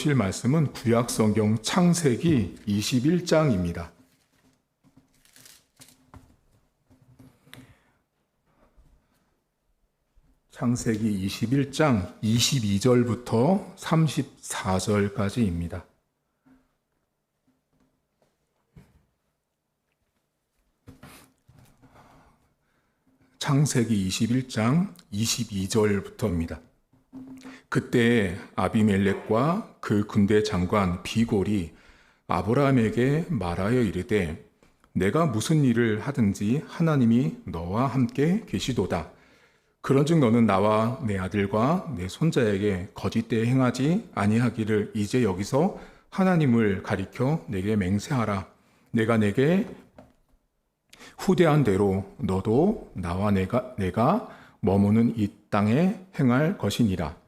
보실 말씀은 구약성경 창세기 21장입니다. 창세기 21장 22절부터 34절까지입니다. 창세기 21장 22절부터입니다. 그때 아비멜렉과 그 군대 장관 비골이 아브라함에게 말하여 이르되 내가 무슨 일을 하든지 하나님이 너와 함께 계시도다. 그런즉 너는 나와 내 아들과 내 손자에게 거짓되이 행하지 아니하기를 이제 여기서 하나님을 가리켜 내게 맹세하라. 내가 내게 후대한 대로 너도 나와 내가 머무는 이 땅에 행할 것이니라.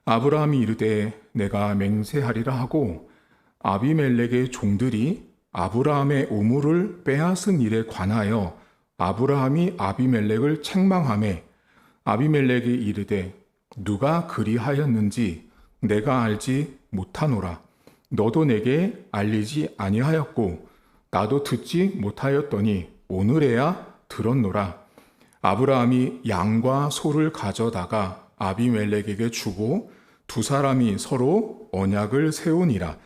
아브라함이 이르되 내가 맹세하리라 하고 아비멜렉의 종들이 아브라함의 우물을 빼앗은 일에 관하여 아브라함이 아비멜렉을 책망하매 아비멜렉이 이르되 누가 그리하였는지 내가 알지 못하노라. 너도 내게 알리지 아니하였고 나도 듣지 못하였더니 오늘에야 들었노라. 아브라함이 양과 소를 가져다가 아비멜렉에게 주고 두 사람이 서로 언약을 세우니라.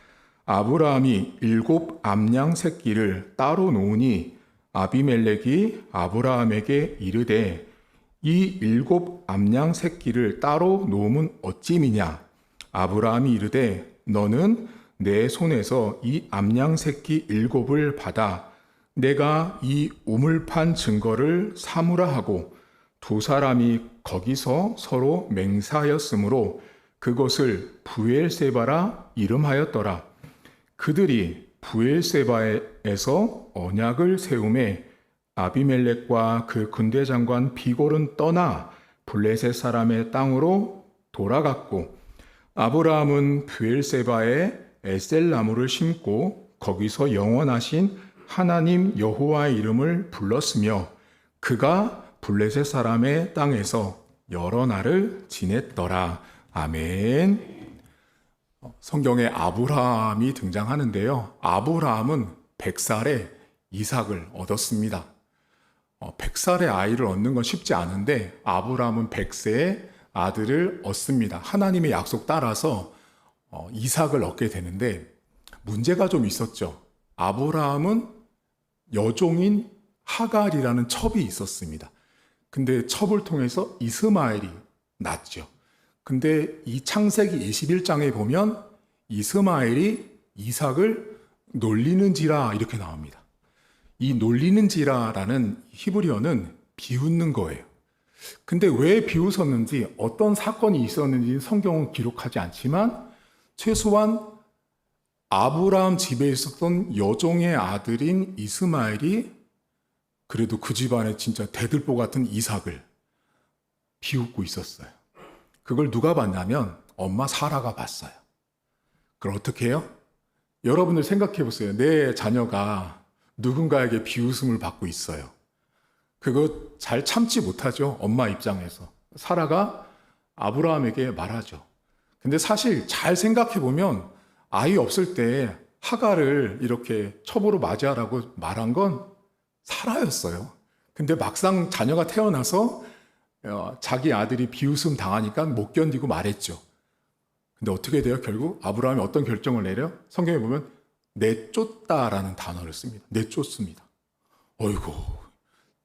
아브라함이 7 암양 새끼를 따로 놓으니 아비멜렉이 아브라함에게 이르되 이 7 암양 새끼를 따로 놓으면 어찌미냐. 아브라함이 이르되 너는 내 손에서 이 암양 새끼 7을 받아 내가 이 우물판 증거를 삼으라 하고 두 사람이 거기서 서로 맹세하였으므로 그것을 부엘세바라 이름하였더라. 그들이 부엘세바에서 언약을 세우매 아비멜렉과 그 군대 장관 비골은 떠나 블레셋 사람의 땅으로 돌아갔고 아브라함은 부엘세바에 에셀나무를 심고 거기서 영원하신 하나님 여호와의 이름을 불렀으며 그가 블레셋 사람의 땅에서 여러 날을 지냈더라. 아멘. 성경에 아브라함이 등장하는데요. 아브라함은 100살에 이삭을 얻었습니다. 100살의 아이를 얻는 건 쉽지 않은데 아브라함은 100세의 아들을 얻습니다. 하나님의 약속 따라서 이삭을 얻게 되는데 문제가 좀 있었죠. 아브라함은 여종인 하갈이라는 첩이 있었습니다. 근데 첩을 통해서 이스마엘이 낳았죠. 근데 이 창세기 21장에 보면 이스마엘이 이삭을 놀리는지라 이렇게 나옵니다. 이 놀리는지라라는 히브리어는 비웃는 거예요. 근데 왜 비웃었는지 어떤 사건이 있었는지 성경은 기록하지 않지만 최소한 아브라함 집에 있었던 여종의 아들인 이스마엘이 그래도 그 집안에 진짜 대들보 같은 이삭을 비웃고 있었어요. 그걸 누가 봤냐면 엄마 사라가 봤어요. 그걸 어떻게 해요? 여러분들 생각해 보세요. 내 자녀가 누군가에게 비웃음을 받고 있어요. 그거 잘 참지 못하죠. 엄마 입장에서. 사라가 아브라함에게 말하죠. 근데 사실 잘 생각해 보면 아이 없을 때 하갈을 이렇게 첩으로 맞이하라고 말한 건 사라였어요. 근데 막상 자녀가 태어나서 자기 아들이 비웃음 당하니까 못 견디고 말했죠. 근데 어떻게 돼요? 결국 아브라함이 어떤 결정을 내려? 성경에 보면 내쫓다라는 단어를 씁니다. 내쫓습니다. 어이구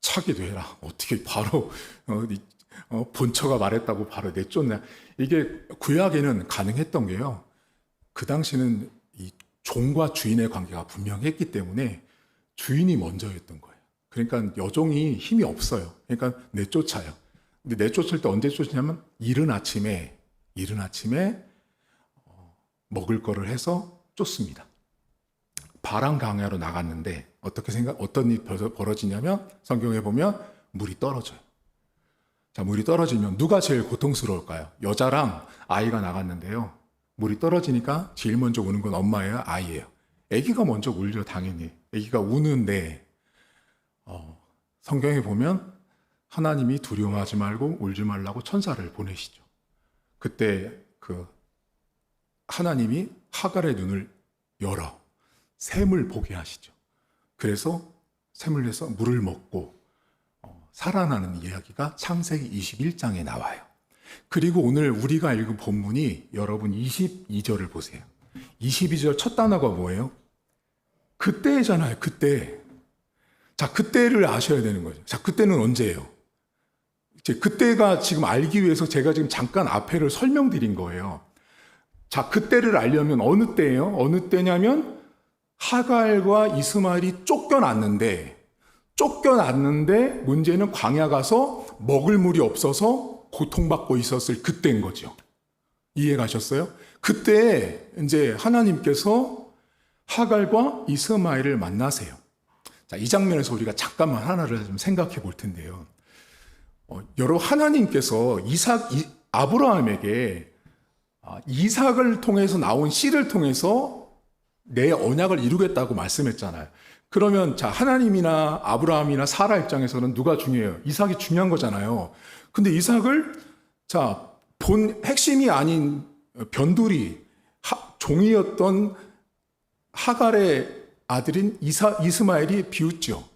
차기도 해라. 어떻게 바로 본처가 말했다고 바로 내쫓냐. 이게 구약에는 가능했던 게요. 그 당시는 이 종과 주인의 관계가 분명했기 때문에 주인이 먼저였던 거예요. 그러니까 여종이 힘이 없어요. 그러니까 내쫓아요. 근데 내쫓을 때 언제 쫓냐면 이른 아침에 먹을 거를 해서 쫓습니다. 바람 강야로 나갔는데 어떤 일이 벌어지냐면 성경에 보면 물이 떨어져요. 자, 물이 떨어지면 누가 제일 고통스러울까요? 여자랑 아이가 나갔는데요. 물이 떨어지니까 제일 먼저 우는 건 엄마예요, 아이예요? 아기가 먼저 울죠, 당연히. 아기가 우는데 성경에 보면 하나님이 두려워하지 말고 울지 말라고 천사를 보내시죠. 그때 하나님이 하갈의 눈을 열어 샘을 보게 하시죠. 그래서 샘을 내서 물을 먹고 살아나는 이야기가 창세기 21장에 나와요. 그리고 오늘 우리가 읽은 본문이 여러분 22절을 보세요. 22절 첫 단어가 뭐예요? 그때잖아요. 그때. 자, 그때를 아셔야 되는 거죠. 자, 그때는 언제예요? 이제 그때가 지금 알기 위해서 제가 지금 잠깐 앞에를 설명드린 거예요. 자, 그때를 알려면 어느 때예요? 어느 때냐면 하갈과 이스마엘이 쫓겨났는데 문제는 광야 가서 먹을 물이 없어서 고통받고 있었을 그때인 거죠. 이해 가셨어요? 그때 이제 하나님께서 하갈과 이스마엘을 만나세요. 자, 이 장면에서 우리가 잠깐만 하나를 좀 생각해 볼 텐데요. 여러분, 하나님께서 아브라함에게 이삭을 통해서 나온 씨를 통해서 내 언약을 이루겠다고 말씀했잖아요. 그러면 자, 하나님이나 아브라함이나 사라 입장에서는 누가 중요해요? 이삭이 중요한 거잖아요. 근데 이삭을 자, 본 핵심이 아닌 변두리 종이었던 하갈의 아들인 이스마엘이 비웃죠.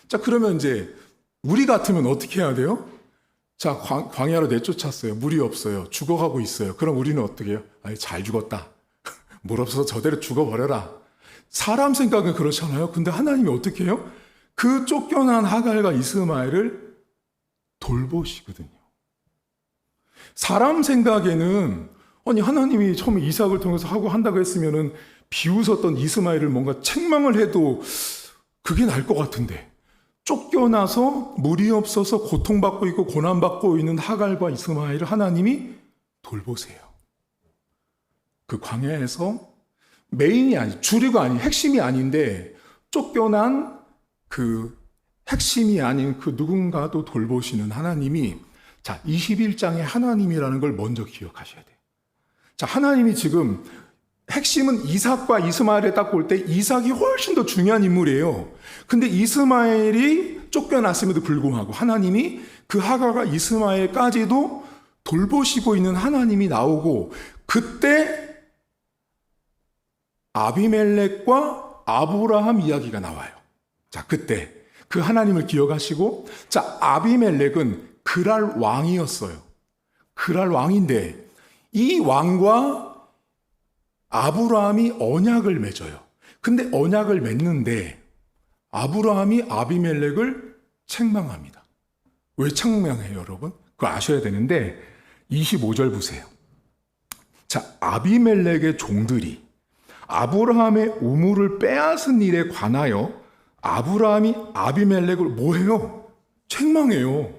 자, 그러면 이제 우리 같으면 어떻게 해야 돼요? 자, 광야로 내쫓았어요. 물이 없어요. 죽어가고 있어요. 그럼 우리는 어떻게 해요? 아니, 잘 죽었다. 물 없어서 저대로 죽어버려라. 사람 생각은 그렇잖아요. 근데 하나님이 어떻게 해요? 그 쫓겨난 하갈과 이스마엘을 돌보시거든요. 사람 생각에는 아니, 하나님이 처음에 이삭을 통해서 하고 한다고 했으면은 비웃었던 이스마엘을 뭔가 책망을 해도 그게 나을 것 같은데, 쫓겨나서 물이 없어서 고통받고 있고 고난받고 있는 하갈과 이스마엘을 하나님이 돌보세요. 그 광야에서 메인이 아니, 주류가 아닌, 핵심이 아닌데 쫓겨난 그 핵심이 아닌 그 누군가도 돌보시는 하나님이, 자, 21장의 하나님이라는 걸 먼저 기억하셔야 돼요. 자, 하나님이 지금 핵심은 이삭과 이스마엘에 딱 볼 때 이삭이 훨씬 더 중요한 인물이에요. 근데 이스마엘이 쫓겨났음에도 불구하고 하나님이 그 하갈과 이스마엘까지도 돌보시고 있는 하나님이 나오고, 그때 아비멜렉과 아브라함 이야기가 나와요. 자, 그때 그 하나님을 기억하시고, 자, 아비멜렉은 그랄 왕이었어요. 그랄 왕인데 이 왕과 아브라함이 언약을 맺어요. 근데 언약을 맺는데 아브라함이 아비멜렉을 책망합니다. 왜 책망해요, 여러분? 그거 아셔야 되는데 25절 보세요. 자, 아비멜렉의 종들이 아브라함의 우물을 빼앗은 일에 관하여 아브라함이 아비멜렉을 뭐해요? 책망해요.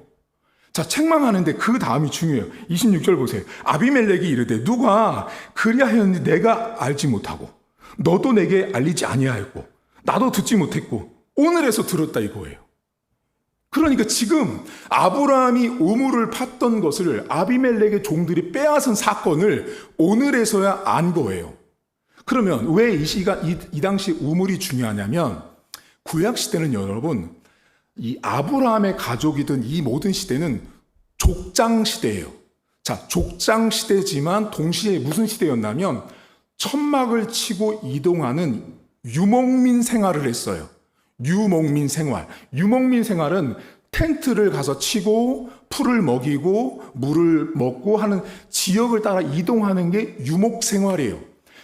자, 책망하는데 그 다음이 중요해요. 26절 보세요. 아비멜렉이 이르되 누가 그리하였는지 내가 알지 못하고 너도 내게 알리지 아니하였고 나도 듣지 못했고 오늘에서 들었다 이거예요. 그러니까 지금 아브라함이 우물을 팠던 것을 아비멜렉의 종들이 빼앗은 사건을 오늘에서야 안 거예요. 그러면 왜 이 당시 우물이 중요하냐면, 구약 시대는 여러분, 이 아브라함의 가족이든 이 모든 시대는 족장 시대예요. 자, 족장 시대지만 동시에 무슨 시대였냐면 천막을 치고 이동하는 유목민 생활을 했어요. 유목민 생활. 유목민 생활은 텐트를 가서 치고 풀을 먹이고 물을 먹고 하는 지역을 따라 이동하는 게 유목 생활이에요.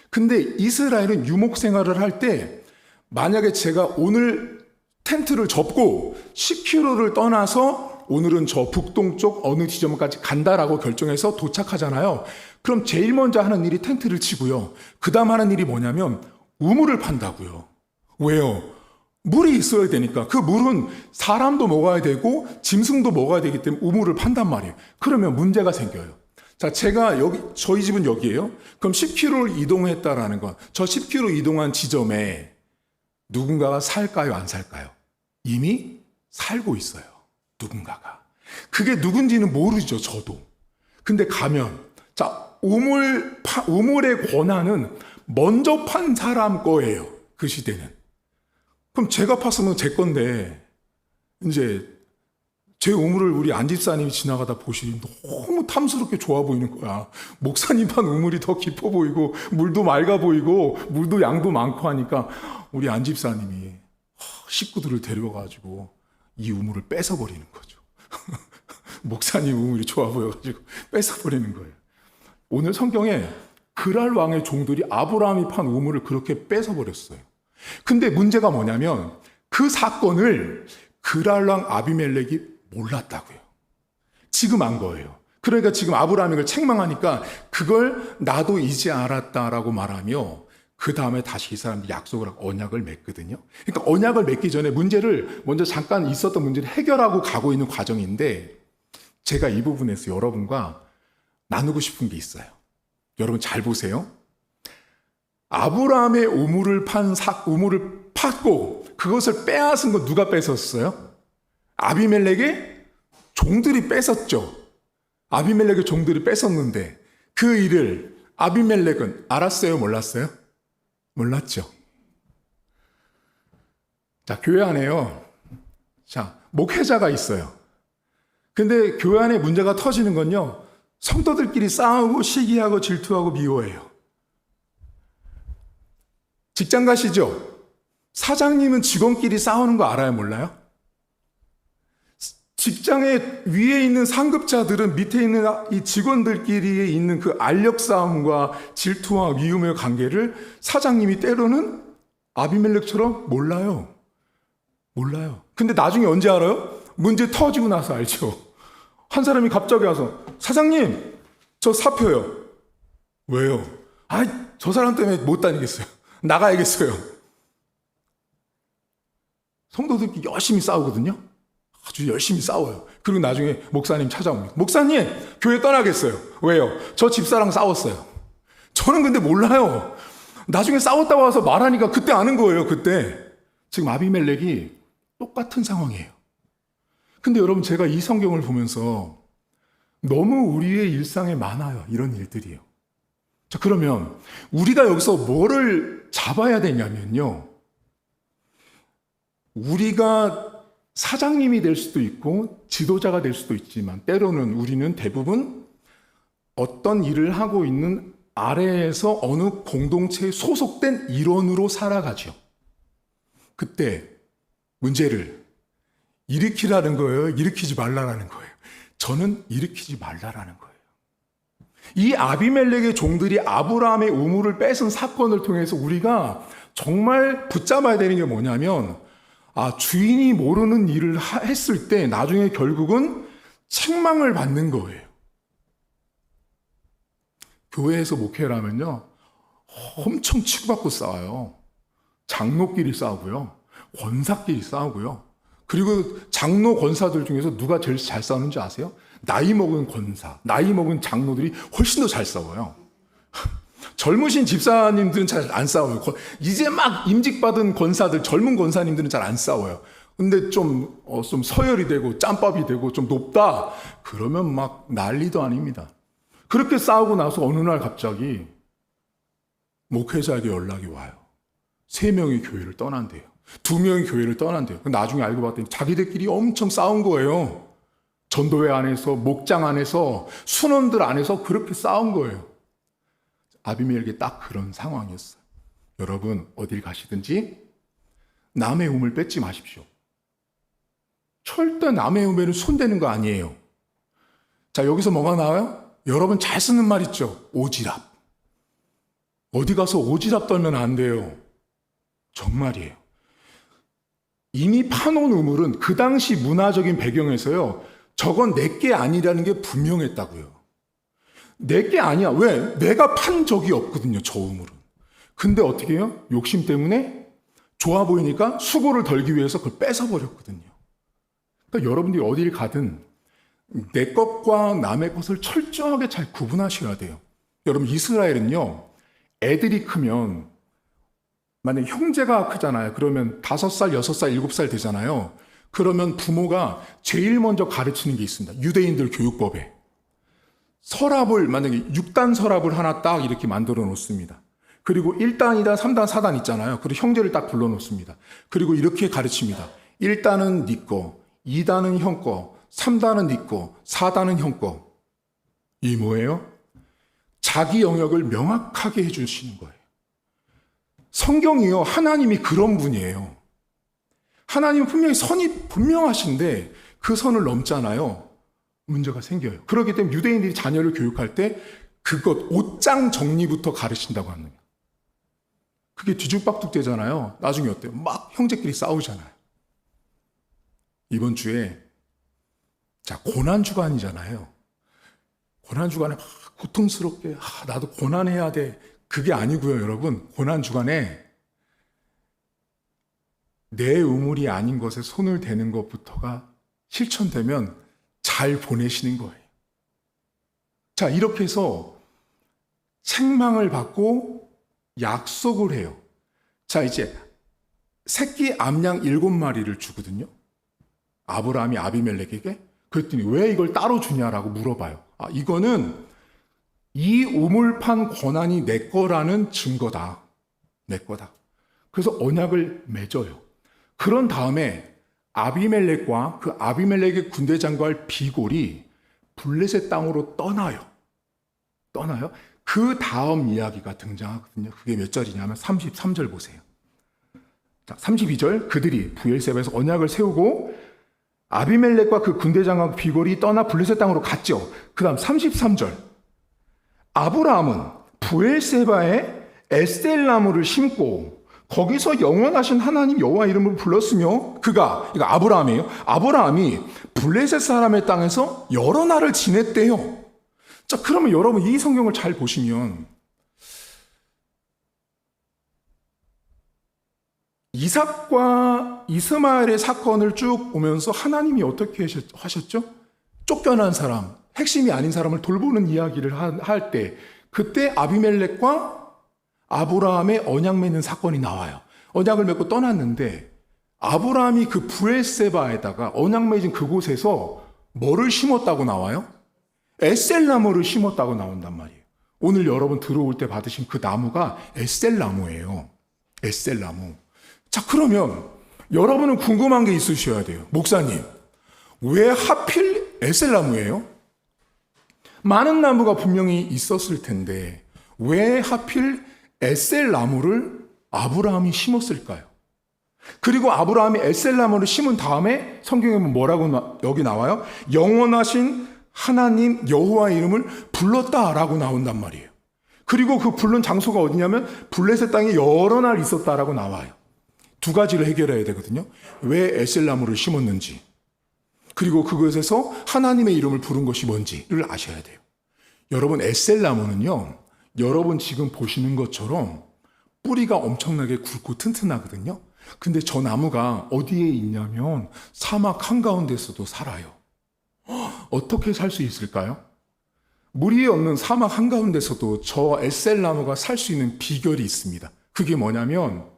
근데 이스라엘은 유목 생활을 할 때 만약에 제가 오늘 텐트를 접고 10km를 떠나서 오늘은 저 북동쪽 어느 지점까지 간다라고 결정해서 도착하잖아요. 그럼 제일 먼저 하는 일이 텐트를 치고요. 그 다음 하는 일이 뭐냐면 우물을 판다고요. 왜요? 물이 있어야 되니까. 그 물은 사람도 먹어야 되고 짐승도 먹어야 되기 때문에 우물을 판단 말이에요. 그러면 문제가 생겨요. 자, 제가 저희 집은 여기예요. 그럼 10km를 이동했다라는 건 저 10km 이동한 지점에 누군가가 살까요, 안 살까요? 이미 살고 있어요. 누군가가. 그게 누군지는 모르죠, 저도. 근데 가면, 자, 우물의 권한은 먼저 판 사람 거예요. 그 시대는. 그럼 제가 팠으면 제 건데, 이제 제 우물을 우리 안 집사님이 지나가다 보시니 너무 탐스럽게 좋아 보이는 거야. 목사님만 우물이 더 깊어 보이고 물도 맑아 보이고 물도 양도 많고 하니까 우리 안 집사님이 식구들을 데려가지고 이 우물을 뺏어버리는 거죠. 목사님 우물이 좋아 보여가지고 뺏어버리는 거예요. 오늘 성경에 그랄 왕의 종들이 아브라함이 판 우물을 그렇게 뺏어버렸어요. 근데 문제가 뭐냐면 그 사건을 그랄 왕 아비멜렉이 몰랐다고요. 지금 안 거예요. 그러니까 지금 아브라함이 그걸 책망하니까 그걸 나도 이제 알았다라고 말하며 그 다음에 다시 이 사람들이 약속을 하고 언약을 맺거든요. 그러니까 언약을 맺기 전에 문제를 먼저 잠깐 있었던 문제를 해결하고 가고 있는 과정인데 제가 이 부분에서 여러분과 나누고 싶은 게 있어요. 여러분 잘 보세요. 아브라함의 우물을 팠고 그것을 빼앗은 건 누가 뺏었어요? 아비멜렉의 종들이 뺏었죠. 아비멜렉의 종들이 뺏었는데 그 일을 아비멜렉은 알았어요? 몰랐어요? 몰랐죠. 자, 교회 안에요. 자, 목회자가 있어요. 근데 교회 안에 문제가 터지는 건요. 성도들끼리 싸우고 시기하고 질투하고 미워해요. 직장 가시죠? 사장님은 직원끼리 싸우는 거 알아요? 몰라요? 직장에 위에 있는 상급자들은 밑에 있는 이 직원들끼리 있는 그 알력 싸움과 질투와 미움의 관계를 사장님이 때로는 아비멜렉처럼 몰라요. 몰라요. 근데 나중에 언제 알아요? 문제 터지고 나서 알죠. 한 사람이 갑자기 와서 사장님 저 사표요. 왜요? 저 사람 때문에 못 다니겠어요. 나가야겠어요. 성도들끼리 열심히 싸우거든요. 아주 열심히 싸워요. 그리고 나중에 목사님 찾아옵니다. 목사님, 교회 떠나겠어요. 왜요? 저 집사랑 싸웠어요. 저는 근데 몰라요. 나중에 싸웠다고 와서 말하니까 그때 아는 거예요. 그때. 지금 아비멜렉이 똑같은 상황이에요. 근데 여러분 제가 이 성경을 보면서 너무 우리의 일상에 많아요. 이런 일들이요. 자, 그러면 우리가 여기서 뭐를 잡아야 되냐면요. 우리가 사장님이 될 수도 있고 지도자가 될 수도 있지만 때로는 우리는 대부분 어떤 일을 하고 있는 아래에서 어느 공동체에 소속된 일원으로 살아가죠. 그때 문제를 일으키라는 거예요? 일으키지 말라라는 거예요? 저는 일으키지 말라라는 거예요. 이 아비멜렉의 종들이 아브라함의 우물을 뺏은 사건을 통해서 우리가 정말 붙잡아야 되는 게 뭐냐면 주인이 모르는 일을 했을 때 나중에 결국은 책망을 받는 거예요. 교회에서 목회를 하면요. 엄청 치고받고 싸워요. 장로끼리 싸우고요. 권사끼리 싸우고요. 그리고 장로 권사들 중에서 누가 제일 잘 싸우는지 아세요? 나이 먹은 권사, 나이 먹은 장로들이 훨씬 더 잘 싸워요. 젊으신 집사님들은 잘 안 싸워요. 이제 막 임직받은 권사들, 젊은 권사님들은 잘 안 싸워요. 근데 좀 서열이 되고 짬밥이 되고 좀 높다. 그러면 막 난리도 아닙니다. 그렇게 싸우고 나서 어느 날 갑자기 목회자에게 연락이 와요. 3명이 교회를 떠난대요. 2명이 교회를 떠난대요. 나중에 알고 봤더니 자기들끼리 엄청 싸운 거예요. 전도회 안에서, 목장 안에서, 순원들 안에서 그렇게 싸운 거예요. 아비멜렉이 딱 그런 상황이었어요. 여러분 어딜 가시든지 남의 우물 뺏지 마십시오. 절대 남의 우물은 손대는 거 아니에요. 자, 여기서 뭐가 나와요? 여러분 잘 쓰는 말 있죠? 오지랖. 어디 가서 오지랖 떨면 안 돼요. 정말이에요. 이미 파놓은 우물은 그 당시 문화적인 배경에서요. 저건 내게 아니라는 게 분명했다고요. 내게 아니야. 왜? 내가 판 적이 없거든요. 저 우물은. 근데 어떻게 해요? 욕심 때문에 좋아 보이니까 수고를 덜기 위해서 그걸 뺏어버렸거든요. 그러니까 여러분들이 어딜 가든 내 것과 남의 것을 철저하게 잘 구분하셔야 돼요. 여러분 이스라엘은요. 애들이 크면 만약에 형제가 크잖아요. 그러면 5살, 6살, 7살 되잖아요. 그러면 부모가 제일 먼저 가르치는 게 있습니다. 유대인들 교육법에. 서랍을 만약에 6단 서랍을 하나 딱 이렇게 만들어 놓습니다. 그리고 1단, 2단, 3단, 4단 있잖아요. 그리고 형제를 딱 불러 놓습니다. 그리고 이렇게 가르칩니다. 1단은 네 거, 2단은 형 거, 3단은 네 거, 4단은 형 거. 이 뭐예요? 자기 영역을 명확하게 해주시는 거예요. 성경이요, 하나님이 그런 분이에요. 하나님은 분명히 선이 분명하신데 그 선을 넘잖아요. 문제가 생겨요. 그렇기 때문에 유대인들이 자녀를 교육할 때 그것 옷장 정리부터 가르친다고 하는 거예요. 그게 뒤죽박죽 되잖아요. 나중에 어때요? 막 형제끼리 싸우잖아요. 이번 주에 자, 고난주간이잖아요. 고난주간에 막 고통스럽게 나도 고난해야 돼. 그게 아니고요, 여러분. 고난주간에 내 우물이 아닌 것에 손을 대는 것부터가 실천되면 잘 보내시는 거예요. 자, 이렇게 해서 책망을 받고 약속을 해요. 자, 이제 새끼 암양 7마리를 주거든요. 아브라함이 아비멜렉에게. 그랬더니 왜 이걸 따로 주냐라고 물어봐요. 이거는 이 우물판 권한이 내 거라는 증거다. 내 거다. 그래서 언약을 맺어요. 그런 다음에 아비멜렉과 그 아비멜렉의 군대 장관 비골이 블레셋 땅으로 떠나요. 그 다음 이야기가 등장하거든요. 그게 몇 절이냐면 33절 보세요. 자, 32절 그들이 부엘세바에서 언약을 세우고 아비멜렉과 그 군대 장관 비골이 떠나 블레셋 땅으로 갔죠. 그 다음 33절 아브라함은 부엘세바에 에스델나무를 심고 거기서 영원하신 하나님 여호와 이름을 불렀으며 그가, 이거 아브라함이에요. 아브라함이 블레셋 사람의 땅에서 여러 날을 지냈대요. 자, 그러면 여러분 이 성경을 잘 보시면 이삭과 이스마엘의 사건을 쭉 보면서 하나님이 어떻게 하셨죠? 쫓겨난 사람, 핵심이 아닌 사람을 돌보는 이야기를 할 때 그때 아비멜렉과 아브라함의 언약 맺는 사건이 나와요. 언약을 맺고 떠났는데 아브라함이 그 부엘세바에다가 언약 맺은 그곳에서 뭐를 심었다고 나와요? 에셀나무를 심었다고 나온단 말이에요. 오늘 여러분 들어올 때 받으신 그 나무가 에셀나무예요. 에셀나무. 자, 그러면 여러분은 궁금한 게 있으셔야 돼요. 목사님, 왜 하필 에셀나무예요? 많은 나무가 분명히 있었을 텐데 왜 하필 에셀나무를 아브라함이 심었을까요? 그리고 아브라함이 에셀나무를 심은 다음에 성경에 보면 뭐라고 여기 나와요? 영원하신 하나님 여호와 이름을 불렀다라고 나온단 말이에요. 그리고 그 부른 장소가 어디냐면 블레셋 땅에 여러 날 있었다라고 나와요. 두 가지를 해결해야 되거든요. 왜 에셀나무를 심었는지, 그리고 그것에서 하나님의 이름을 부른 것이 뭔지를 아셔야 돼요. 여러분, 에셀나무는요, 여러분 지금 보시는 것처럼 뿌리가 엄청나게 굵고 튼튼하거든요. 근데 저 나무가 어디에 있냐면 사막 한가운데서도 살아요. 어떻게 살 수 있을까요? 물이 없는 사막 한가운데서도 저 에셀나무가 살 수 있는 비결이 있습니다. 그게 뭐냐면,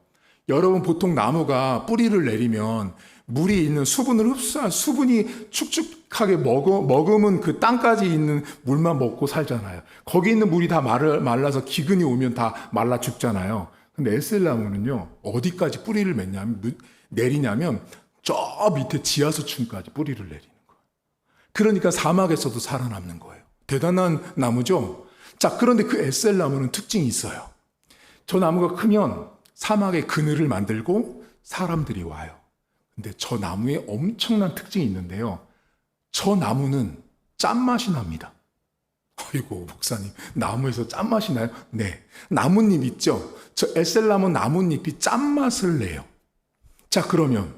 여러분 보통 나무가 뿌리를 내리면 물이 있는 수분을 흡수한 수분이 축축하게 머금은 그 땅까지 있는 물만 먹고 살잖아요. 거기 있는 물이 다 말라서 기근이 오면 다 말라 죽잖아요. 근데 에셀나무는요, 어디까지 뿌리를 내리냐면 저 밑에 지하수층까지 뿌리를 내리는 거예요. 그러니까 사막에서도 살아남는 거예요. 대단한 나무죠? 자, 그런데 그 에셀나무는 특징이 있어요. 저 나무가 크면 사막에 그늘을 만들고 사람들이 와요. 근데 저 나무에 엄청난 특징이 있는데요. 저 나무는 짠맛이 납니다. 아이고, 목사님, 나무에서 짠맛이 나요? 네. 나뭇잎 있죠? 저 에셀나무 나뭇잎이 짠맛을 내요. 자, 그러면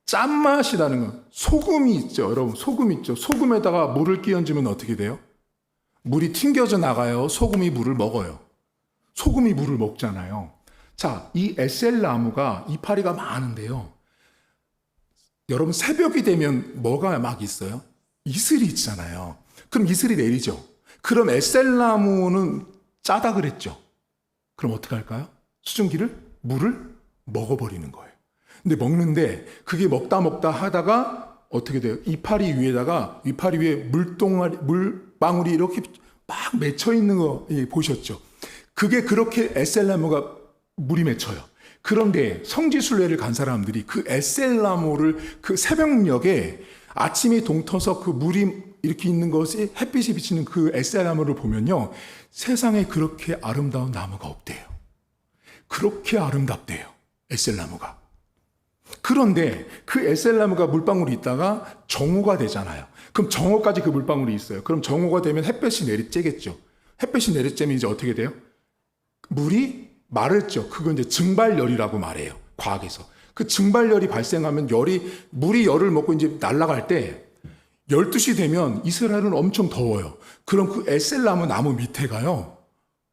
짠맛이라는 건 소금이 있죠. 여러분, 소금 있죠? 소금에다가 물을 끼얹으면 어떻게 돼요? 물이 튕겨져 나가요. 소금이 물을 먹어요. 소금이 물을 먹잖아요. 자, 이 에셀나무가 이파리가 많은데요. 여러분, 새벽이 되면 뭐가 막 있어요? 이슬이 있잖아요. 그럼 이슬이 내리죠. 그럼 에셀나무는 짜다 그랬죠. 그럼 어떻게 할까요? 수증기를, 물을 먹어버리는 거예요. 근데 먹는데 그게 먹다 하다가 어떻게 돼요? 이파리 위에 물방울이 이렇게 막 맺혀 있는 거 보셨죠? 그게 그렇게 에셀나무가 물이 맺혀요. 그런데 성지순례를 간 사람들이 그 에셀나무를 그 새벽녘에 아침이 동터서 그 물이 이렇게 있는 것이 햇빛이 비치는 그 에셀나무를 보면요. 세상에 그렇게 아름다운 나무가 없대요. 그렇게 아름답대요. 에셀나무가. 그런데 그 에셀나무가 물방울이 있다가 정오가 되잖아요. 그럼 정오까지 그 물방울이 있어요. 그럼 정오가 되면 햇볕이 내리쬐겠죠. 햇볕이 내리쬐면 이제 어떻게 돼요? 물이 마르죠. 그건 이제 증발열이라고 말해요. 과학에서. 그 증발열이 발생하면 물이 열을 먹고 이제 날아갈 때 12시 되면 이스라엘은 엄청 더워요. 그럼 그 에셀나무 나무 밑에가요.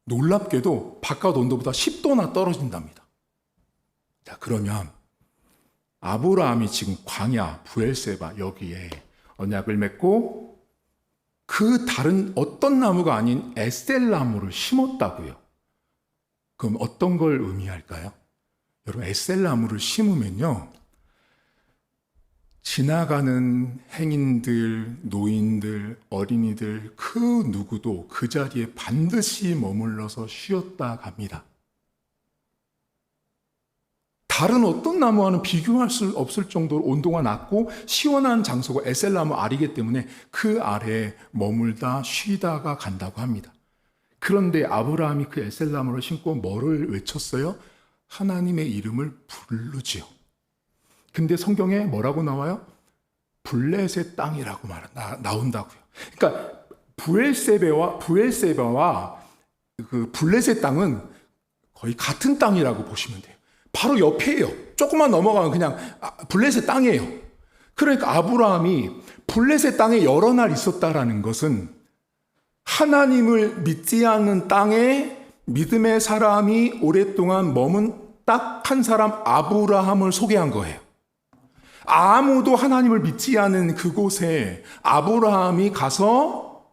놀랍게도 바깥 온도보다 10도나 떨어진답니다. 자, 그러면 아브라함이 지금 광야, 브엘세바 여기에 언약을 맺고 그 다른 어떤 나무가 아닌 에셀나무를 심었다고요. 그럼 어떤 걸 의미할까요? 여러분, 에셀나무를 심으면요. 지나가는 행인들, 노인들, 어린이들 그 누구도 그 자리에 반드시 머물러서 쉬었다 갑니다. 다른 어떤 나무와는 비교할 수 없을 정도로 온도가 낮고 시원한 장소가 에셀나무 알이기 때문에 그 아래에 머물다 쉬다가 간다고 합니다. 그런데 아브라함이 그 에셀나무를 심고 뭐를 외쳤어요? 하나님의 이름을 부르지요. 근데 성경에 뭐라고 나와요? 블레셋 땅이라고 나온다고요. 그러니까 부엘세바와 그 블레셋 땅은 거의 같은 땅이라고 보시면 돼요. 바로 옆이에요. 조금만 넘어가면 그냥 블레셋 땅이에요. 그러니까 아브라함이 블레셋 땅에 여러 날 있었다라는 것은 하나님을 믿지 않는 땅에 믿음의 사람이 오랫동안 머문 딱 한 사람 아브라함을 소개한 거예요. 아무도 하나님을 믿지 않은 그곳에 아브라함이 가서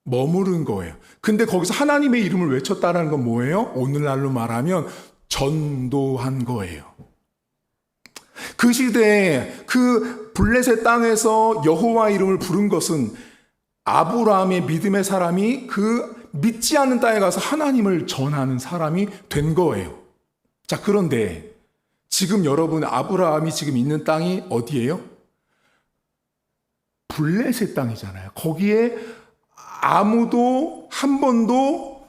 머무른 거예요. 근데 거기서 하나님의 이름을 외쳤다는 건 뭐예요? 오늘날로 말하면 전도한 거예요. 그 시대에 그 블레셋 땅에서 여호와 이름을 부른 것은 아브라함의 믿음의 사람이 그 믿지 않는 땅에 가서 하나님을 전하는 사람이 된 거예요. 자, 그런데 지금 여러분 아브라함이 지금 있는 땅이 어디예요? 블레셋 땅이잖아요. 거기에 아무도 한 번도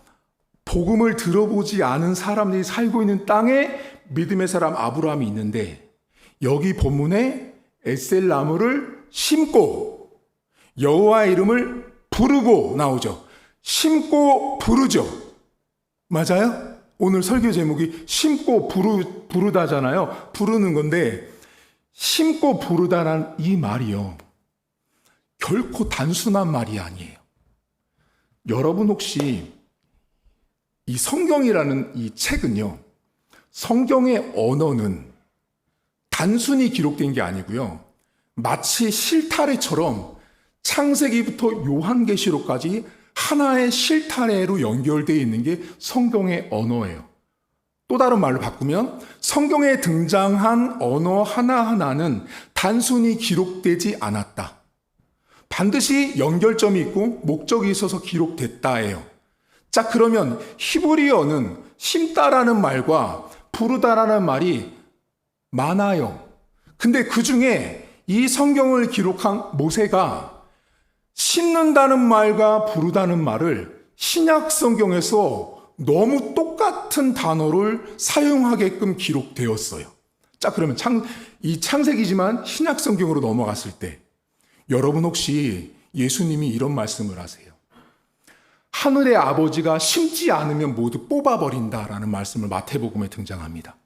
복음을 들어보지 않은 사람들이 살고 있는 땅에 믿음의 사람 아브라함이 있는데 여기 본문에 에셀나무를 심고 여호와의 이름을 부르고 나오죠. 심고 부르죠. 맞아요? 오늘 설교 제목이 심고 부르다잖아요. 부르는 건데 심고 부르다라는 이 말이요. 결코 단순한 말이 아니에요. 여러분 혹시 이 성경이라는 이 책은요. 성경의 언어는 단순히 기록된 게 아니고요. 마치 실타래처럼 창세기부터 요한계시록까지 하나의 실타래로 연결되어 있는 게 성경의 언어예요. 또 다른 말로 바꾸면 성경에 등장한 언어 하나하나는 단순히 기록되지 않았다. 반드시 연결점이 있고 목적이 있어서 기록됐다예요. 자, 그러면 히브리어는 심다라는 말과 부르다라는 말이 많아요. 근데 그 중에 이 성경을 기록한 모세가 심는다는 말과 부르다는 말을 신약 성경에서 너무 똑같은 단어를 사용하게끔 기록되었어요. 자, 그러면 이 창세기지만 신약 성경으로 넘어갔을 때 여러분 혹시 예수님이 이런 말씀을 하세요. 하늘의 아버지가 심지 않으면 모두 뽑아버린다라는 말씀을 마태복음에 등장합니다.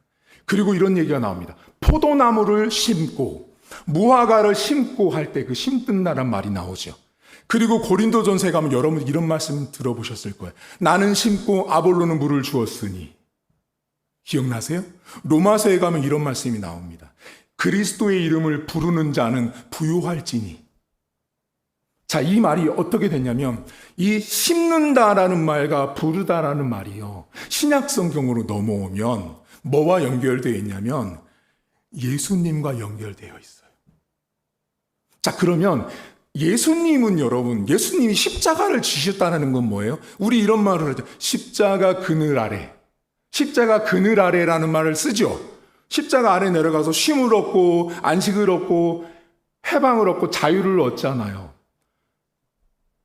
그리고 이런 얘기가 나옵니다. 포도나무를 심고 무화과를 심고 할 때 그 심든다는 말이 나오죠. 그리고 고린도전서에 가면 여러분 이런 말씀 들어보셨을 거예요. 나는 심고 아볼로는 물을 주었으니. 기억나세요? 로마서에 가면 이런 말씀이 나옵니다. 그리스도의 이름을 부르는 자는 부요할지니. 자, 이 말이 어떻게 됐냐면 이 심는다라는 말과 부르다라는 말이요. 신약 성경으로 넘어오면 뭐와 연결되어 있냐면 예수님과 연결되어 있어요. 자, 그러면 예수님은 여러분, 예수님이 십자가를 지셨다는 건 뭐예요? 우리 이런 말을 하죠. 십자가 그늘 아래. 십자가 그늘 아래라는 말을 쓰죠. 십자가 아래 내려가서 쉼을 얻고 안식을 얻고 해방을 얻고 자유를 얻잖아요.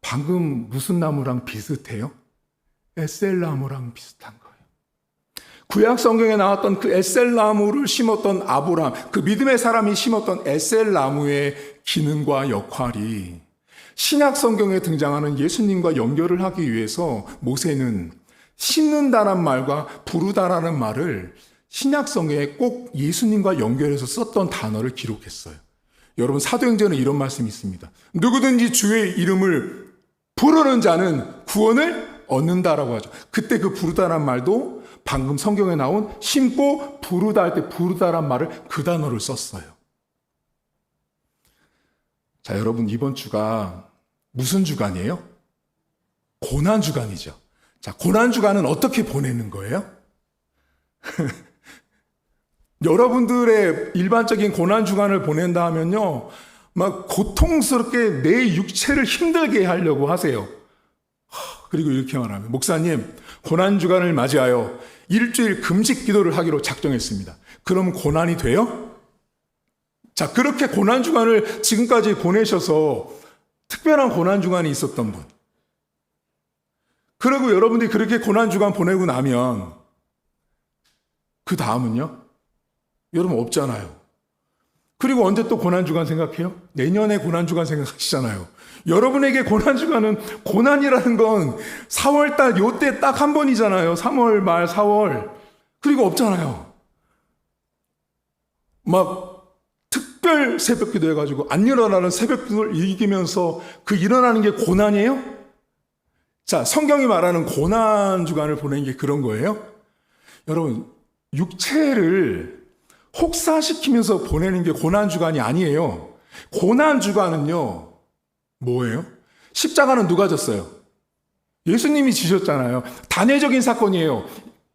방금 무슨 나무랑 비슷해요? 에셀나무랑 비슷한 거예요. 구약 성경에 나왔던 그 에셀나무를 심었던 아브라함, 그 믿음의 사람이 심었던 에셀나무의 기능과 역할이 신약 성경에 등장하는 예수님과 연결을 하기 위해서 모세는 심는다란 말과 부르다라는 말을 신약 성경에 꼭 예수님과 연결해서 썼던 단어를 기록했어요. 여러분, 사도행전에 이런 말씀이 있습니다. 누구든지 주의 이름을 부르는 자는 구원을 얻는다라고 하죠. 그때 그 부르다란 말도 방금 성경에 나온 심고 부르다 할 때 부르다란 말을 그 단어를 썼어요. 자, 여러분, 이번 주가 무슨 주간이에요? 고난 주간이죠. 자, 고난 주간은 어떻게 보내는 거예요? 여러분들의 일반적인 고난 주간을 보낸다 하면요, 막 고통스럽게 내 육체를 힘들게 하려고 하세요. 그리고 이렇게 말하면, 목사님, 고난 주간을 맞이하여 일주일 금식 기도를 하기로 작정했습니다. 그럼 고난이 돼요? 자, 그렇게 고난 주간을 지금까지 보내셔서 특별한 고난 주간이 있었던 분. 그리고 여러분들이 그렇게 고난 주간 보내고 나면 그 다음은요? 여러분 없잖아요. 그리고 언제 또 고난주간 생각해요? 내년에 고난주간 생각하시잖아요. 여러분에게 고난주간은, 고난이라는 건 4월달 요때 딱 한 번이잖아요. 3월 말 4월. 그리고 없잖아요. 막 특별 새벽기도 해가지고 안 일어나는 새벽기도를 이기면서 그 일어나는 게 고난이에요? 자, 성경이 말하는 고난주간을 보내는 게 그런 거예요? 여러분, 육체를 혹사시키면서 보내는 게 고난주간이 아니에요. 고난주간은요, 뭐예요? 십자가는 누가 졌어요? 예수님이 지셨잖아요. 단회적인 사건이에요.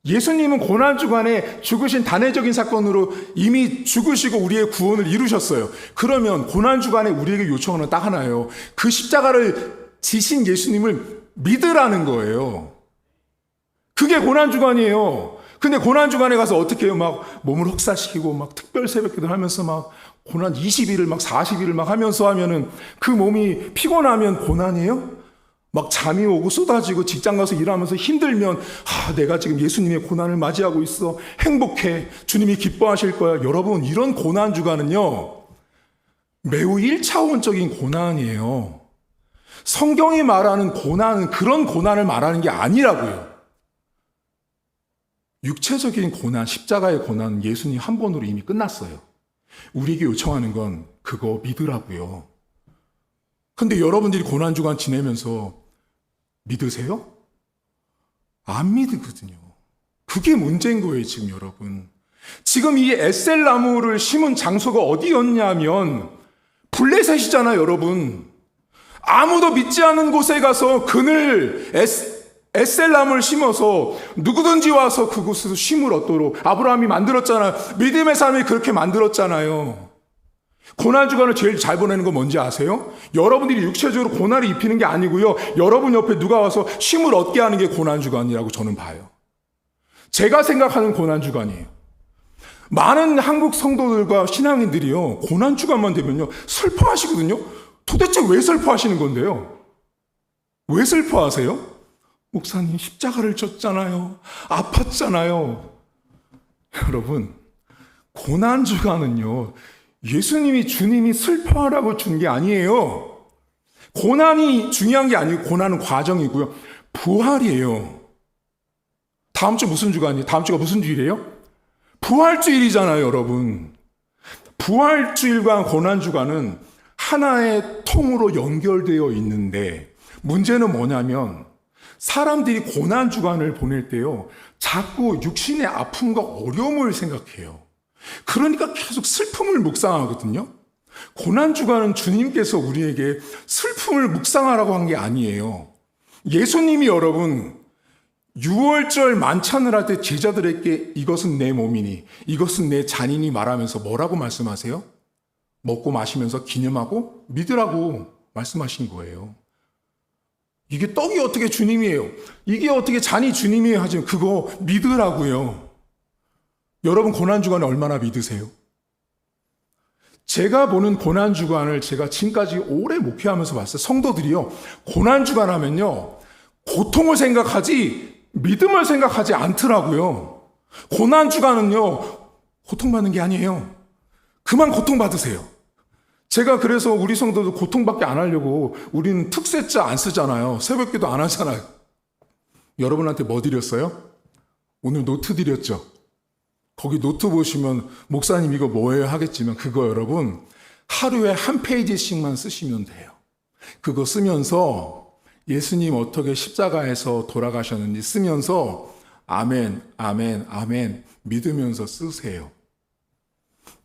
예수님은 고난주간에 죽으신 단회적인 사건으로 이미 죽으시고 우리의 구원을 이루셨어요. 그러면 고난주간에 우리에게 요청하는 딱 하나예요. 그 십자가를 지신 예수님을 믿으라는 거예요. 그게 고난주간이에요. 근데 고난주간에 가서 어떻게 해요? 막 몸을 혹사시키고 막 특별 새벽기도를 하면서 막 고난 20일을 막 40일을 막 하면서 하면은 그 몸이 피곤하면 고난이에요? 막 잠이 오고 쏟아지고 직장 가서 일하면서 힘들면 내가 지금 예수님의 고난을 맞이하고 있어. 행복해. 주님이 기뻐하실 거야. 여러분, 이런 고난주간은요, 매우 1차원적인 고난이에요. 성경이 말하는 고난은 그런 고난을 말하는 게 아니라고요. 육체적인 고난, 십자가의 고난은 예수님 한 번으로 이미 끝났어요. 우리에게 요청하는 건 그거 믿으라고요. 근데 여러분들이 고난주간 지내면서 믿으세요? 안 믿거든요. 그게 문제인 거예요, 지금 여러분. 지금 이 에셀나무를 심은 장소가 어디였냐면 블레셋이잖아요, 여러분. 아무도 믿지 않는 곳에 가서 그늘 에셀나무를 심어서 누구든지 와서 그곳에서 쉼을 얻도록 아브라함이 만들었잖아요. 믿음의 사람이 그렇게 만들었잖아요. 고난주간을 제일 잘 보내는 건 뭔지 아세요? 여러분들이 육체적으로 고난을 입히는 게 아니고요. 여러분 옆에 누가 와서 쉼을 얻게 하는 게 고난주간이라고 저는 봐요. 제가 생각하는 고난주간이에요. 많은 한국 성도들과 신앙인들이요, 고난주간만 되면요 슬퍼하시거든요. 도대체 왜 슬퍼하시는 건데요? 왜 슬퍼하세요? 목사님 십자가를 졌잖아요. 아팠잖아요. 여러분, 고난주간은요, 예수님이 주님이 슬퍼하라고 준 게 아니에요. 고난이 중요한 게 아니고 고난은 과정이고요. 부활이에요. 다음 주 무슨 주간이에요? 다음 주가 무슨 주일이에요? 부활주일이잖아요, 여러분. 부활주일과 고난주간은 하나의 통으로 연결되어 있는데 문제는 뭐냐면 사람들이 고난주간을 보낼 때요, 자꾸 육신의 아픔과 어려움을 생각해요. 그러니까 계속 슬픔을 묵상하거든요. 고난주간은 주님께서 우리에게 슬픔을 묵상하라고 한 게 아니에요. 예수님이 여러분 6월절 만찬을 할 때 제자들에게 이것은 내 몸이니 이것은 내 잔이니 말하면서 뭐라고 말씀하세요? 먹고 마시면서 기념하고 믿으라고 말씀하신 거예요. 이게 떡이 어떻게 주님이에요? 이게 어떻게 잔이 주님이에요? 하지만 그거 믿으라고요. 여러분 고난주간에 얼마나 믿으세요? 제가 보는 고난주간을 제가 지금까지 오래 목회하면서 봤어요. 성도들이요, 고난주간 하면요, 고통을 생각하지 믿음을 생각하지 않더라고요. 고난주간은요, 고통받는 게 아니에요. 그만 고통받으세요. 제가 그래서 우리 성도들 고통받게 안 하려고 우리는 특세자 안 쓰잖아요. 새벽기도 안 하잖아요. 여러분한테 뭐 드렸어요? 오늘 노트 드렸죠. 거기 노트 보시면 목사님 이거 뭐예요 하겠지만 그거 여러분 하루에 한 페이지씩만 쓰시면 돼요. 그거 쓰면서 예수님 어떻게 십자가에서 돌아가셨는지 쓰면서 아멘, 아멘, 아멘 믿으면서 쓰세요.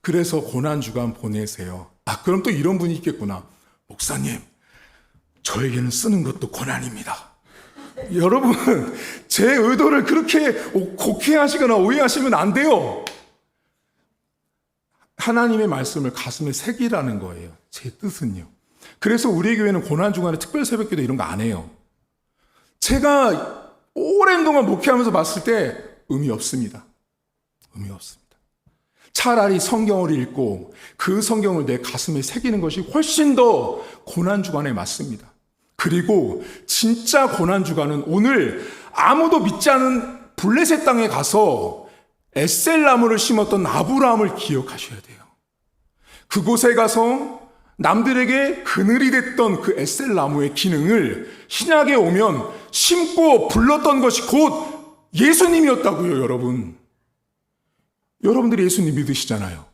그래서 고난주간 보내세요. 아, 그럼 또 이런 분이 있겠구나. 목사님, 저에게는 쓰는 것도 고난입니다. 여러분, 제 의도를 그렇게 곡해하시거나 오해하시면 안 돼요. 하나님의 말씀을 가슴에 새기라는 거예요. 제 뜻은요. 그래서 우리 교회는 고난주간에 특별 새벽기도 이런 거 안 해요. 제가 오랜 동안 목회하면서 봤을 때 의미 없습니다. 의미 없습니다. 차라리 성경을 읽고 그 성경을 내 가슴에 새기는 것이 훨씬 더 고난주간에 맞습니다. 그리고 진짜 고난주간은 오늘 아무도 믿지 않은 블레셋 땅에 가서 에셀나무를 심었던 아브라함을 기억하셔야 돼요. 그곳에 가서 남들에게 그늘이 됐던 그 에셀나무의 기능을 신약에 오면 심고 불렀던 것이 곧 예수님이었다고요, 여러분. 여러분들이 예수님 믿으시잖아요.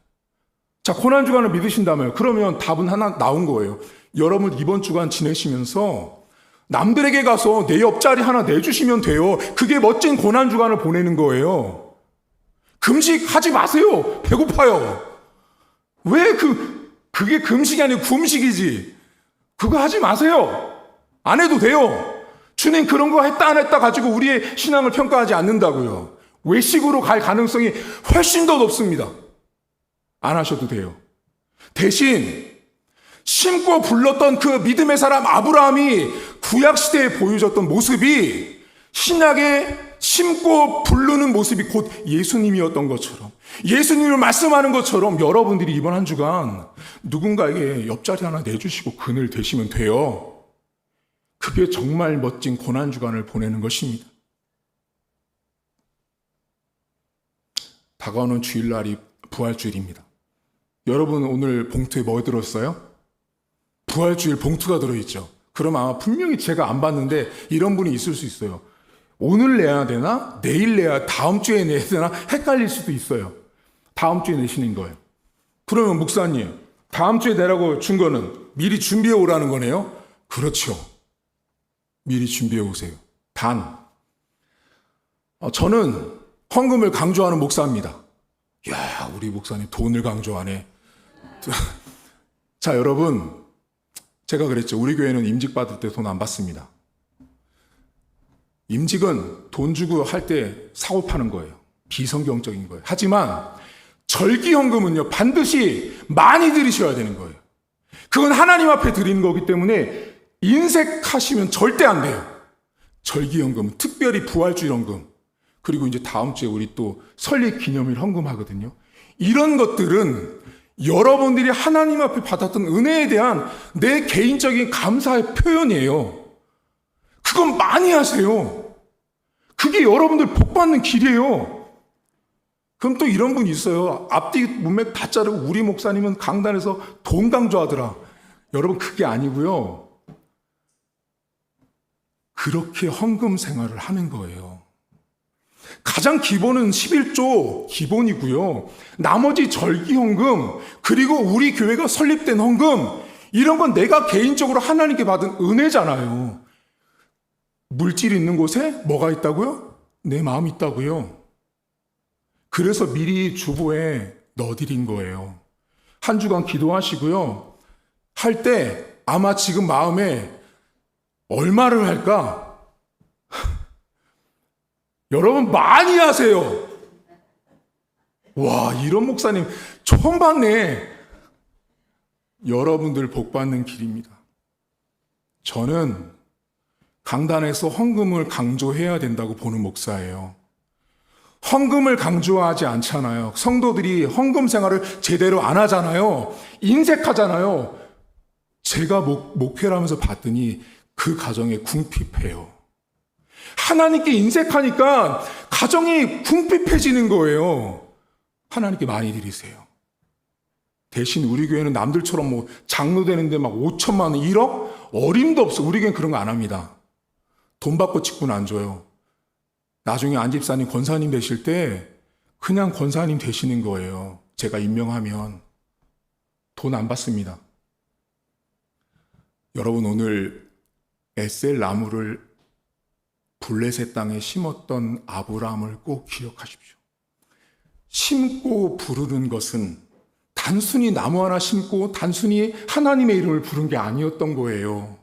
자, 고난주간을 믿으신다며요. 그러면 답은 하나 나온 거예요. 여러분 이번 주간 지내시면서 남들에게 가서 내 옆자리 하나 내주시면 돼요. 그게 멋진 고난주간을 보내는 거예요. 금식하지 마세요. 배고파요. 왜 그게 금식이 아니고 금식이지. 그거 하지 마세요. 안 해도 돼요. 주님 그런 거 했다 안 했다 가지고 우리의 신앙을 평가하지 않는다고요. 외식으로 갈 가능성이 훨씬 더 높습니다. 안 하셔도 돼요. 대신 심고 불렀던 그 믿음의 사람 아브라함이 구약시대에 보여줬던 모습이 신약에 심고 부르는 모습이 곧 예수님이었던 것처럼, 예수님을 말씀하는 것처럼 여러분들이 이번 한 주간 누군가에게 옆자리 하나 내주시고 그늘 되시면 돼요. 그게 정말 멋진 고난주간을 보내는 것입니다. 다가오는 주일날이 부활주일입니다. 여러분 오늘 봉투에 뭐 들었어요? 부활주일 봉투가 들어있죠. 그럼 아마 분명히 제가 안 봤는데 이런 분이 있을 수 있어요. 오늘 내야 되나? 내일 내야 다음 주에 내야 되나? 헷갈릴 수도 있어요. 다음 주에 내시는 거예요. 그러면 목사님 다음 주에 내라고 준 거는 미리 준비해 오라는 거네요? 그렇죠. 미리 준비해 오세요. 단 저는 헌금을 강조하는 목사입니다. 이야, 우리 목사님 돈을 강조하네. 자, 여러분, 제가 그랬죠. 우리 교회는 임직 받을 때 돈 안 받습니다. 임직은 돈 주고 할 때 사고 파는 거예요. 비성경적인 거예요. 하지만 절기헌금은요, 반드시 많이 드리셔야 되는 거예요. 그건 하나님 앞에 드리는 거기 때문에 인색하시면 절대 안 돼요. 절기헌금은 특별히 부활주일 헌금, 그리고 이제 다음 주에 우리 또 설립 기념일 헌금하거든요. 이런 것들은 여러분들이 하나님 앞에 받았던 은혜에 대한 내 개인적인 감사의 표현이에요. 그건 많이 하세요. 그게 여러분들 복 받는 길이에요. 그럼 또 이런 분이 있어요. 앞뒤 문맥 다 자르고 우리 목사님은 강단에서 돈 강조하더라. 여러분 그게 아니고요. 그렇게 헌금 생활을 하는 거예요. 가장 기본은 11조 기본이고요. 나머지 절기헌금, 그리고 우리 교회가 설립된 헌금, 이런 건 내가 개인적으로 하나님께 받은 은혜잖아요. 물질이 있는 곳에 뭐가 있다고요? 내 마음이 있다고요. 그래서 미리 주보에 넣어드린 거예요. 한 주간 기도하시고요. 할 때 아마 지금 마음에 얼마를 할까? 여러분 많이 하세요. 와, 이런 목사님 처음 봤네. 여러분들 복 받는 길입니다. 저는 강단에서 헌금을 강조해야 된다고 보는 목사예요. 헌금을 강조하지 않잖아요. 성도들이 헌금 생활을 제대로 안 하잖아요. 인색하잖아요. 제가 목회를 하면서 봤더니 그 가정이 궁핍해요. 하나님께 인색하니까 가정이 궁핍해지는 거예요. 하나님께 많이 드리세요. 대신 우리 교회는 남들처럼 뭐 장로 되는데 막 5천만 원, 1억? 어림도 없어. 우리 교회는 그런 거 안 합니다. 돈 받고 직분 안 줘요. 나중에 안집사님, 권사님 되실 때 그냥 권사님 되시는 거예요. 제가 임명하면. 돈 안 받습니다. 여러분, 오늘 에셀 나무를 블레셋 땅에 심었던 아브라함을 꼭 기억하십시오. 심고 부르는 것은 단순히 나무 하나 심고 단순히 하나님의 이름을 부른 게 아니었던 거예요.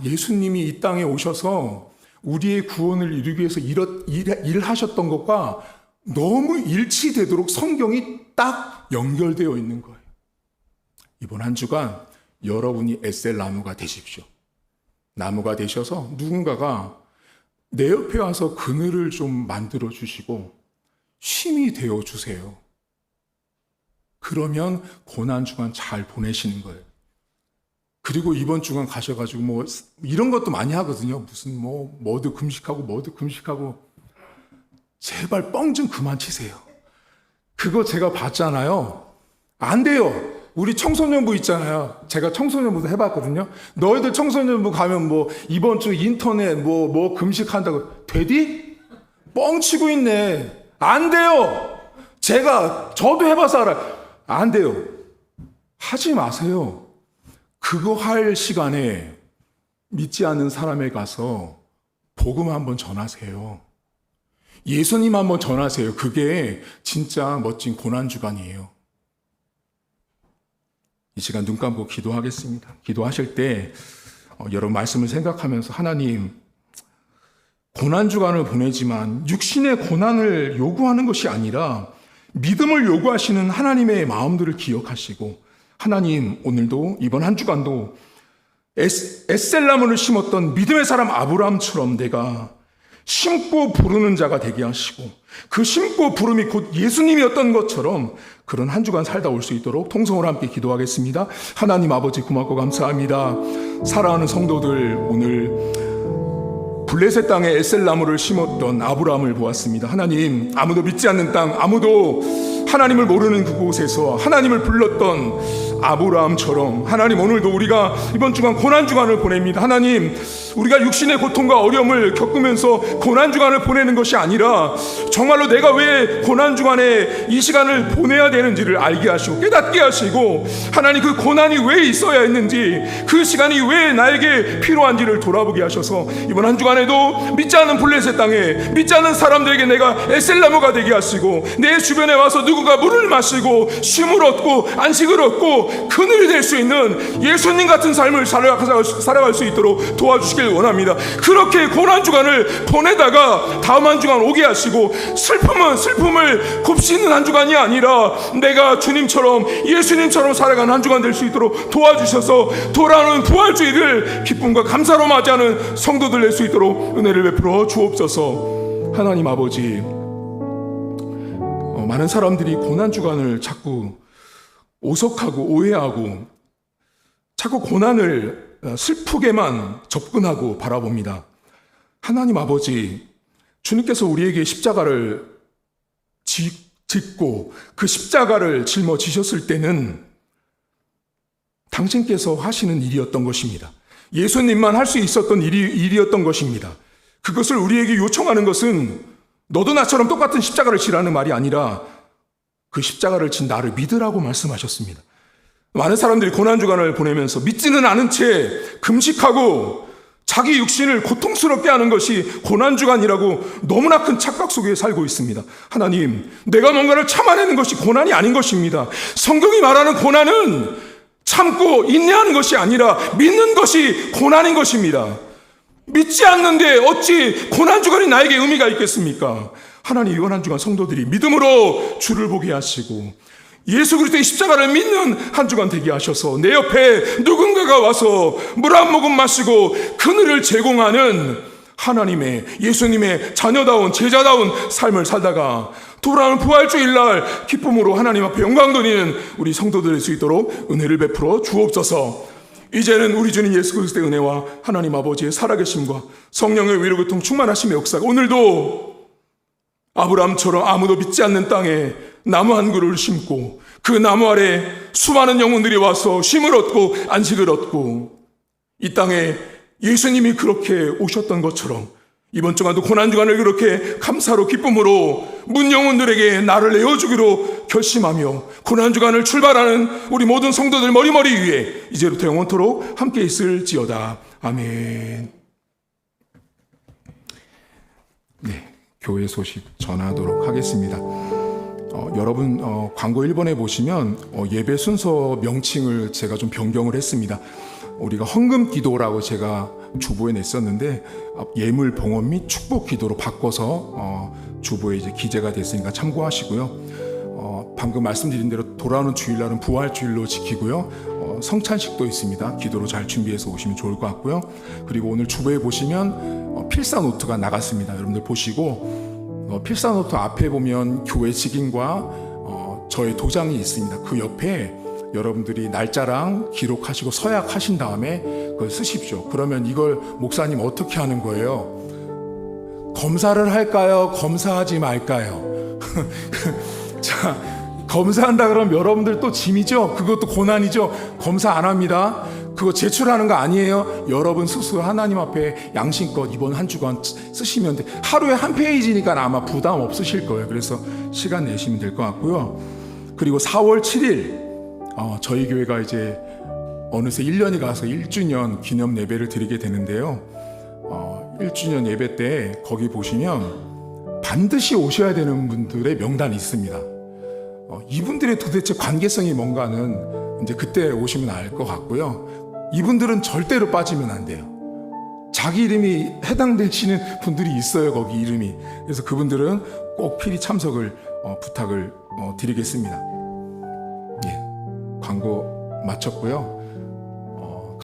예수님이 이 땅에 오셔서 우리의 구원을 이루기 위해서 일하셨던 것과 너무 일치되도록 성경이 딱 연결되어 있는 거예요. 이번 한 주간 여러분이 에셀 나무가 되십시오. 나무가 되셔서 누군가가 내 옆에 와서 그늘을 좀 만들어 주시고 쉼이 되어 주세요. 그러면 고난 주간 잘 보내시는 거예요. 그리고 이번 주간 가셔가지고 뭐 이런 것도 많이 하거든요. 무슨 뭐도 금식하고 제발 뻥 좀 그만 치세요. 그거 제가 봤잖아요. 안 돼요. 우리 청소년부 있잖아요. 제가 청소년부도 해봤거든요. 너희들 청소년부 가면 뭐 이번 주 인터넷 뭐 금식한다고 되디? 뻥 치고 있네. 안 돼요. 저도 해봐서 알아요. 안 돼요. 하지 마세요. 그거 할 시간에 믿지 않는 사람에 가서 복음 한번 전하세요. 예수님 한번 전하세요. 그게 진짜 멋진 고난주간이에요. 이 시간 눈 감고 기도하겠습니다. 기도하실 때 여러분 말씀을 생각하면서 하나님, 고난주간을 보내지만 육신의 고난을 요구하는 것이 아니라 믿음을 요구하시는 하나님의 마음들을 기억하시고, 하나님 오늘도 이번 한 주간도 에셀 나무를 심었던 믿음의 사람 아브라함처럼 내가 심고 부르는 자가 되게 하시고, 그 심고 부름이 곧 예수님이었던 것처럼 그런 한 주간 살다 올 수 있도록 통성으로 함께 기도하겠습니다. 하나님 아버지 고맙고 감사합니다. 사랑하는 성도들, 오늘 블레셋 땅에 에셀 나무를 심었던 아브라함을 보았습니다. 하나님, 아무도 믿지 않는 땅, 아무도 하나님을 모르는 그곳에서 하나님을 불렀던 아브라함처럼 하나님, 오늘도 우리가 이번 주간 고난주간을 보냅니다. 하나님, 우리가 육신의 고통과 어려움을 겪으면서 고난주간을 보내는 것이 아니라 정말로 내가 왜 고난주간에 이 시간을 보내야 되는지를 알게 하시고 깨닫게 하시고, 하나님 그 고난이 왜 있어야 했는지, 그 시간이 왜 나에게 필요한지를 돌아보게 하셔서 이번 한 주간에도 믿지 않는 블레셋 땅에 믿지 않는 사람들에게 내가 에셀나무가 되게 하시고, 내 주변에 와서 누군가 물을 마시고 쉼을 얻고 안식을 얻고 그늘이 될 수 있는 예수님 같은 삶을 살아갈 수 있도록 도와주시길 원합니다. 그렇게 고난주간을 보내다가 다음 한 주간 오게 하시고, 슬픔은 슬픔을 곱씹는 한 주간이 아니라 내가 주님처럼 예수님처럼 살아가는 한 주간 될 수 있도록 도와주셔서 돌아오는 부활주의를 기쁨과 감사로 맞이하는 성도들 될 수 있도록 은혜를 베풀어 주옵소서. 하나님 아버지, 많은 사람들이 고난주간을 자꾸 오석하고 오해하고 자꾸 고난을 슬프게만 접근하고 바라봅니다. 하나님 아버지, 주님께서 우리에게 십자가를 짓고 그 십자가를 짊어지셨을 때는 당신께서 하시는 일이었던 것입니다. 예수님만 할 수 있었던 일이었던 것입니다. 그것을 우리에게 요청하는 것은 너도 나처럼 똑같은 십자가를 지라는 말이 아니라 그 십자가를 진 나를 믿으라고 말씀하셨습니다. 많은 사람들이 고난주간을 보내면서 믿지는 않은 채 금식하고 자기 육신을 고통스럽게 하는 것이 고난주간이라고 너무나 큰 착각 속에 살고 있습니다. 하나님, 내가 뭔가를 참아내는 것이 고난이 아닌 것입니다. 성경이 말하는 고난은 참고 인내하는 것이 아니라 믿는 것이 고난인 것입니다. 믿지 않는데 어찌 고난주간이 나에게 의미가 있겠습니까? 하나님, 이번 한 주간 성도들이 믿음으로 주를 보게 하시고 예수 그리스도의 십자가를 믿는 한 주간 되게 하셔서 내 옆에 누군가가 와서 물 한 모금 마시고 그늘을 제공하는 하나님의 예수님의 자녀다운 제자다운 삶을 살다가 돌아오는 부활주일날 기쁨으로 하나님 앞에 영광 돌리는 우리 성도들 될 수 있도록 은혜를 베풀어 주옵소서. 이제는 우리 주님 예수 그리스도의 은혜와 하나님 아버지의 살아계심과 성령의 위로교통 충만하심의 역사가 오늘도 아브라함처럼 아무도 믿지 않는 땅에 나무 한 그루를 심고 그 나무 아래 수많은 영혼들이 와서 쉼을 얻고 안식을 얻고 이 땅에 예수님이 그렇게 오셨던 것처럼 이번 주간도 고난주간을 그렇게 감사로 기쁨으로 문 영혼들에게 나를 내어주기로 결심하며 고난주간을 출발하는 우리 모든 성도들 머리머리 위에 이제부터 영원토록 함께 있을지어다. 아멘. 네, 교회 소식 전하도록 하겠습니다. 여러분 광고 1번에 보시면 예배 순서 명칭을 제가 좀 변경을 했습니다. 우리가 헌금 기도라고 제가 주보에 냈었는데 예물 봉헌 및 축복 기도로 바꿔서 주보에 이제 기재가 됐으니까 참고하시고요. 방금 말씀드린 대로 돌아오는 주일날은 부활 주일로 지키고요. 성찬식도 있습니다. 기도로 잘 준비해서 오시면 좋을 것 같고요. 그리고 오늘 주보에 보시면 필사 노트가 나갔습니다. 여러분들 보시고 필사 노트 앞에 보면 교회 직인과 저의 도장이 있습니다. 그 옆에 여러분들이 날짜랑 기록하시고 서약하신 다음에 그걸 쓰십시오. 그러면 이걸 목사님 어떻게 하는 거예요? 검사를 할까요? 검사하지 말까요? 자, 검사한다 그러면 여러분들 또 짐이죠? 그것도 고난이죠? 검사 안 합니다. 그거 제출하는 거 아니에요. 여러분 스스로 하나님 앞에 양심껏 이번 한 주간 쓰시면 돼. 하루에 한 페이지니까 아마 부담 없으실 거예요. 그래서 시간 내시면 될 것 같고요. 그리고 4월 7일 저희 교회가 이제 어느새 1년이 가서 1주년 기념 예배를 드리게 되는데요. 1주년 예배 때 거기 보시면 반드시 오셔야 되는 분들의 명단이 있습니다. 이분들의 도대체 관계성이 뭔가는 이제 그때 오시면 알 것 같고요. 이분들은 절대로 빠지면 안 돼요. 자기 이름이 해당되시는 분들이 있어요. 거기 이름이. 그래서 그분들은 꼭 필히 참석을 부탁을 드리겠습니다. 예, 광고 마쳤고요.